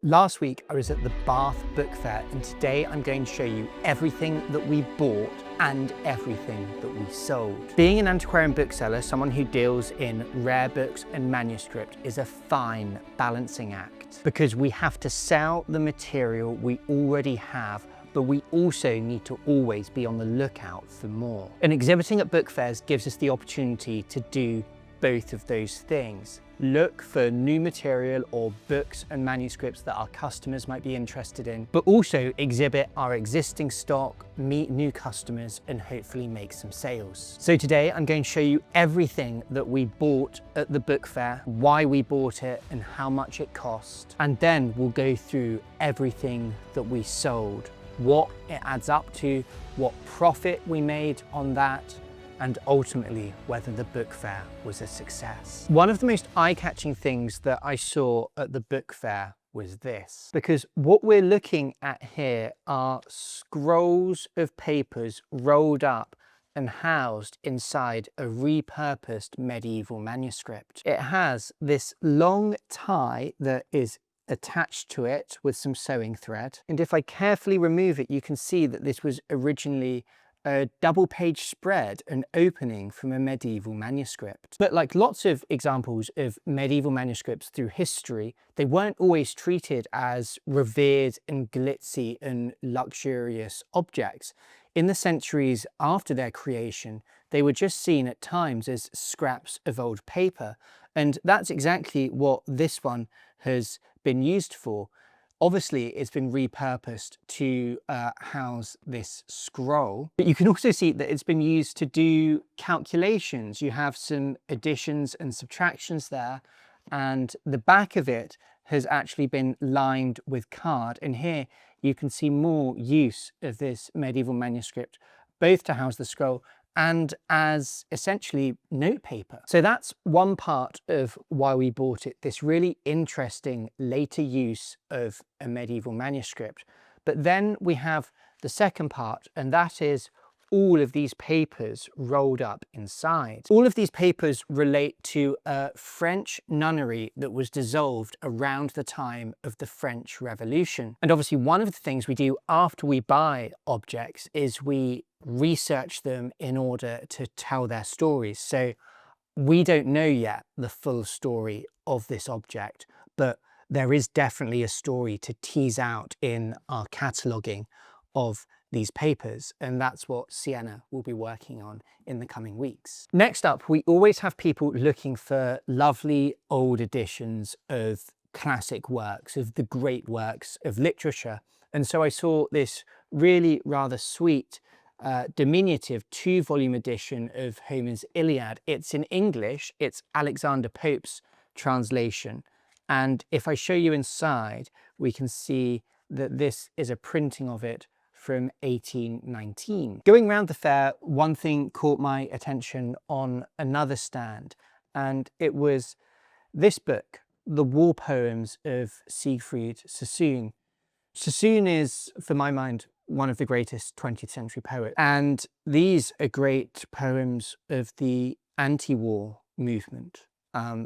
Last week I was at the Bath Book Fair, and today I'm going to show you everything that we bought and everything that we sold. Being an antiquarian bookseller, someone who deals in rare books and manuscript, is a fine balancing act because we have to sell the material we already have, but we also need to always be on the lookout for more. And exhibiting at book fairs gives us the opportunity to do both of those things. Look for new material or books and manuscripts that our customers might be interested in, but also exhibit our existing stock, meet new customers, and hopefully make some sales. So today I'm going to show you everything that we bought at the book fair, why we bought it and how much it cost. And then we'll go through everything that we sold, what it adds up to, what profit we made on that, and ultimately whether the book fair was a success. One of the most eye-catching things that I saw at the book fair was this, because what we're looking at here are scrolls of papers rolled up and housed inside a repurposed medieval manuscript. It has this long tie that is attached to it with some sewing thread, and if I carefully remove it, you can see that this was originally a double-page spread, an opening from a medieval manuscript. But like lots of examples of medieval manuscripts through history, they weren't always treated as revered and glitzy and luxurious objects. In the centuries after their creation, they were just seen at times as scraps of old paper. And that's exactly what this one has been used for. Obviously, it's been repurposed to house this scroll, but you can also see that it's been used to do calculations. You have some additions and subtractions there, and the back of it has actually been lined with card. And here you can see more use of this medieval manuscript, both to house the scroll and as essentially notepaper. So that's one part of why we bought it, this really interesting later use of a medieval manuscript. But then we have the second part, and that is all of these papers rolled up inside. All of these papers relate to a French nunnery that was dissolved around the time of the French Revolution. And obviously one of the things we do after we buy objects is we research them in order to tell their stories. So we don't know yet the full story of this object, but there is definitely a story to tease out in our cataloguing of these papers, and that's what Sienna will be working on in the coming weeks. Next up, we always have people looking for lovely old editions of classic works, of the great works of literature. And so I saw this really rather sweet diminutive 2-volume edition of Homer's Iliad. It's in English, it's Alexander Pope's translation. And if I show you inside, we can see that this is a printing of it from 1819. Going around the fair, one thing caught my attention on another stand, and it was this book, The War Poems of Siegfried Sassoon. Sassoon is, for my mind, one of the greatest 20th century poets, and these are great poems of the anti-war movement.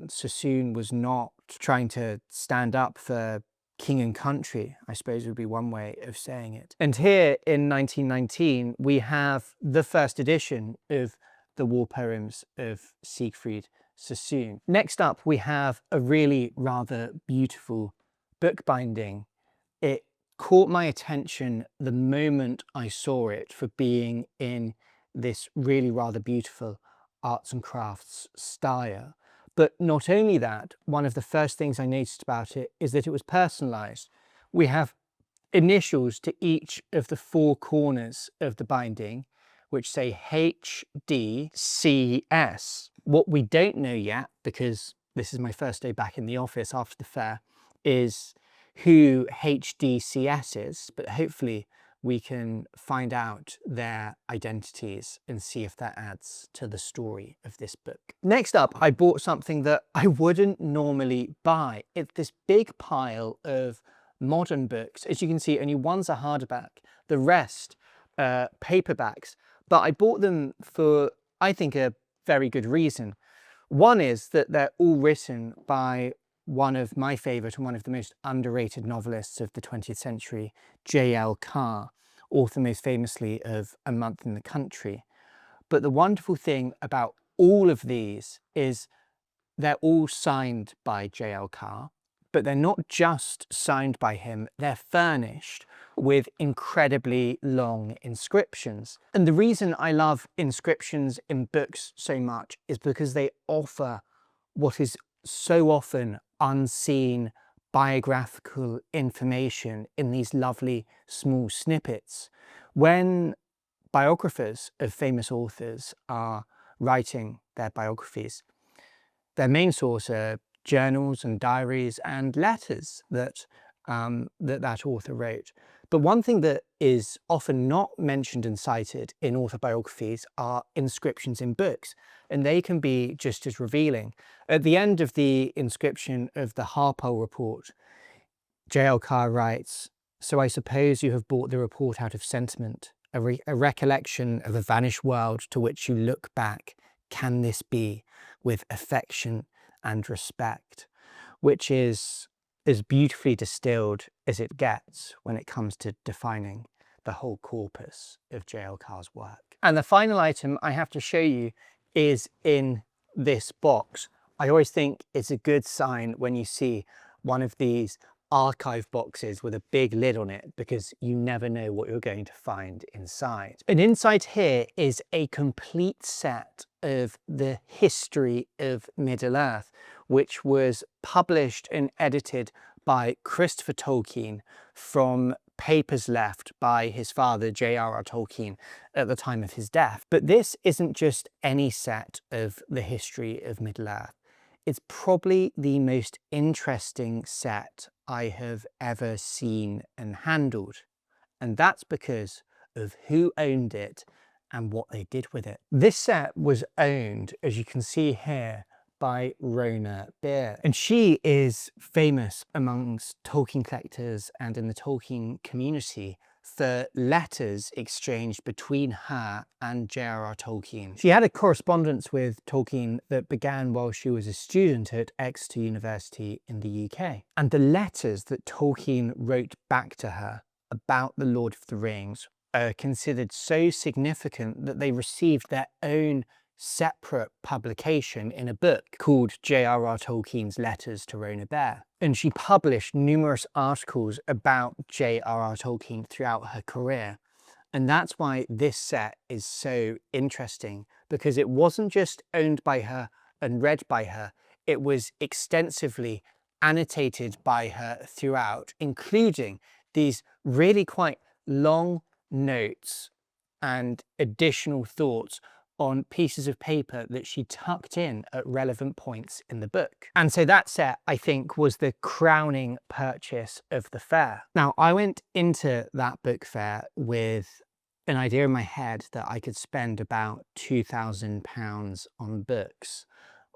Sassoon was not trying to stand up for king and country, I suppose would be one way of saying it. And here in 1919, we have the first edition of the War Poems of Siegfried Sassoon. Next up, we have a really rather beautiful book binding. It caught my attention the moment I saw it for being in this really rather beautiful arts and crafts style. But not only that, one of the first things I noticed about it is that it was personalized. We have initials to each of the 4 corners of the binding, which say HDCS. What we don't know yet, because this is my first day back in the office after the fair, is who HDCS is, but hopefully we can find out their identities and see if that adds to the story of this book. Next up, I bought something that I wouldn't normally buy. It's this big pile of modern books. As you can see, only one's a hardback, the rest paperbacks, but I bought them for, I think, a very good reason. One is that they're all written by one of my favourite and one of the most underrated novelists of the 20th century, J.L. Carr, author most famously of A Month in the Country. But the wonderful thing about all of these is they're all signed by J.L. Carr, but they're not just signed by him, they're furnished with incredibly long inscriptions. And the reason I love inscriptions in books so much is because they offer what is so often unseen biographical information in these lovely small snippets. When biographers of famous authors are writing their biographies, their main source are journals and diaries and letters that that author wrote. But one thing that is often not mentioned and cited in author biographies are inscriptions in books, and they can be just as revealing. At the end of the inscription of the Harpole report, J.L. Carr writes, "So I suppose you have bought the report out of sentiment, a recollection of a vanished world to which you look back. Can this be? With affection and respect," which is as beautifully distilled as it gets when it comes to defining the whole corpus of J.L. Carr's work. And the final item I have to show you is in this box. I always think it's a good sign when you see one of these archive boxes with a big lid on it, because you never know what you're going to find inside. And inside here is a complete set of the history of Middle-earth, which was published and edited by Christopher Tolkien from papers left by his father J.R.R. Tolkien at the time of his death. But this isn't just any set of the history of Middle-earth. It's probably the most interesting set I have ever seen and handled, and that's because of who owned it and what they did with it. This set was owned, as you can see here, by Rona Beer, and she is famous amongst Tolkien collectors and in the Tolkien community for letters exchanged between her and J.R.R. Tolkien. She had a correspondence with Tolkien that began while she was a student at Exeter University in the UK. And the letters that Tolkien wrote back to her about The Lord of the Rings are considered so significant that they received their own separate publication in a book called J.R.R. Tolkien's Letters to Rona Bear. And she published numerous articles about J.R.R. Tolkien throughout her career. And that's why this set is so interesting, because it wasn't just owned by her and read by her, it was extensively annotated by her throughout, including these really quite long notes and additional thoughts on pieces of paper that she tucked in at relevant points in the book. And so that set, I think, was the crowning purchase of the fair. Now, I went into that book fair with an idea in my head that I could spend about £2,000 on books,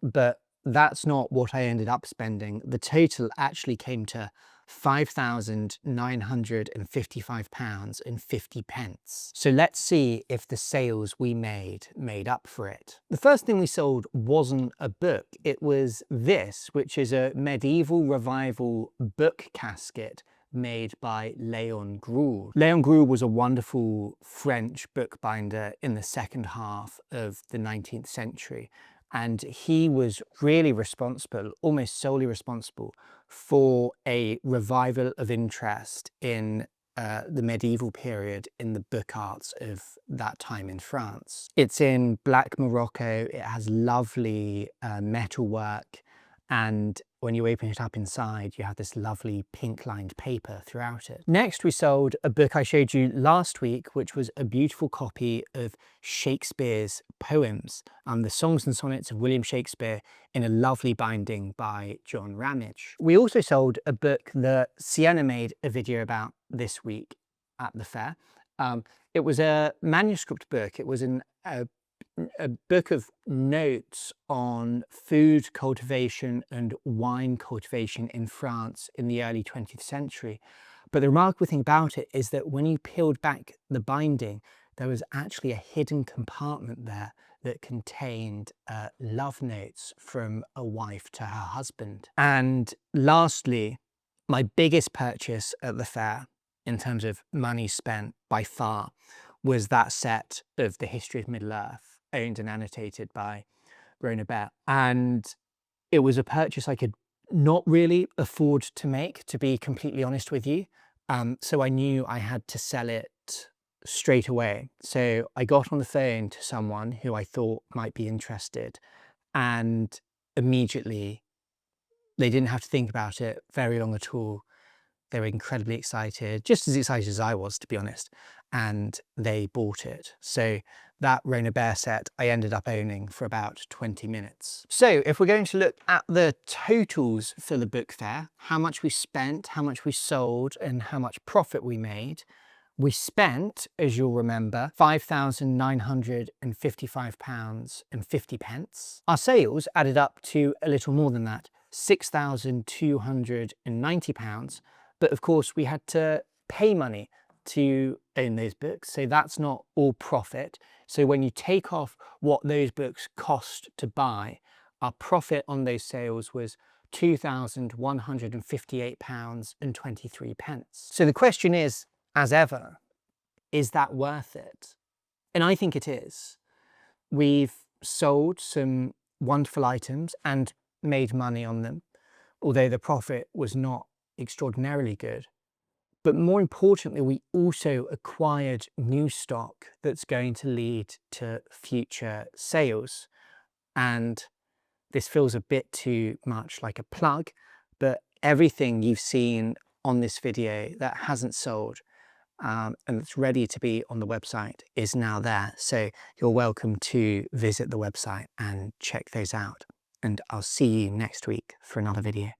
but that's not what I ended up spending. The total actually came to £5,955.50. So let's see if the sales we made up for it. The first thing we sold wasn't a book, it was this, which is a medieval revival book casket made by Léon Groulle. Léon Groulle was a wonderful French bookbinder in the second half of the 19th century. And he was really responsible, almost solely responsible, for a revival of interest in the medieval period in the book arts of that time in France. It's in black Morocco, it has lovely metalwork, and when you open it up inside, you have this lovely pink-lined paper throughout it. Next, we sold a book I showed you last week, which was a beautiful copy of Shakespeare's poems, the Songs and Sonnets of William Shakespeare, in a lovely binding by John Ramage. We also sold a book that Sienna made a video about this week at the fair. It was a manuscript book. It was a book of notes on food cultivation and wine cultivation in France in the early 20th century. But the remarkable thing about it is that when you peeled back the binding, there was actually a hidden compartment there that contained love notes from a wife to her husband. And lastly, my biggest purchase at the fair in terms of money spent by far was that set of The History of Middle-earth, owned and annotated by Rona Bear. And it was a purchase I could not really afford to make, to be completely honest with you. So I knew I had to sell it straight away. So I got on the phone to someone who I thought might be interested, and immediately they didn't have to think about it very long at all. They were incredibly excited, just as excited as I was, to be honest, and they bought it. So that Rona Bear set I ended up owning for about 20 minutes. So if we're going to look at the totals for the book fair, how much we spent, how much we sold, and how much profit we made, we spent, as you'll remember, £5,955.50. Our sales added up to a little more than that, £6,290. But of course, we had to pay money to own those books, so that's not all profit. So when you take off what those books cost to buy, our profit on those sales was £2,158.23. So the question is, as ever, is that worth it? And I think it is. We've sold some wonderful items and made money on them, although the profit was not extraordinarily good. But more importantly, we also acquired new stock that's going to lead to future sales. And this feels a bit too much like a plug, but everything you've seen on this video that hasn't sold and it's ready to be on the website is now there. So you're welcome to visit the website and check those out. And I'll see you next week for another video.